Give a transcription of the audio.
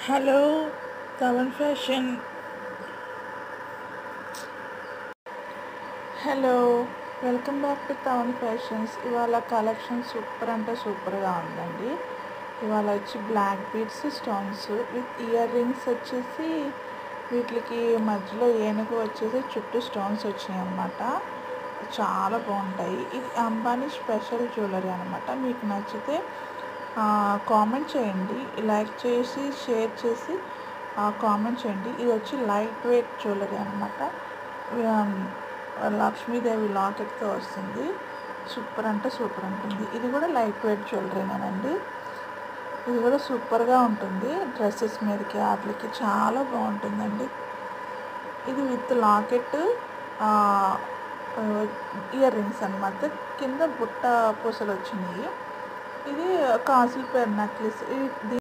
Hello Tavan fashion. Hello, welcome back to Tavan fashions. ఇవాళ collection super అంటే సూపర్గా ఉందండి. ఇవాళ వచ్చి black beads stones with earrings వచ్చేసి వీటికి మధ్యలో ఏనుగు వచ్చేసి చుట్టూ స్టోన్స్ వచ్చినాయి అన్నమాట. చాలా బాగుంటాయి. ఇది అంబానీ స్పెషల్ జ్యువెలరీ అనమాట. మీకు నచ్చితే కామెంట్ చేయండి, లైక్ చేసి షేర్ చేసి కామెంట్ చేయండి. ఇది వచ్చి లైట్ వెయిట్ జ్యువెలరీ అనమాట. లక్ష్మీదేవి లాకెట్తో వస్తుంది. సూపర్ అంటే సూపర్ ఉంటుంది. ఇది కూడా లైట్ వెయిట్ జ్యువెలరీనేనండి. ఇది కూడా సూపర్గా ఉంటుంది. డ్రెస్సెస్ మీదకి వాటికి చాలా బాగుంటుందండి. ఇది విత్ లాకెట్, ఇయర్ రింగ్స్ అనమాట. కింద బుట్ట పూసలు వచ్చినాయి. ఇది కాసుల పేరు నెక్లెస్.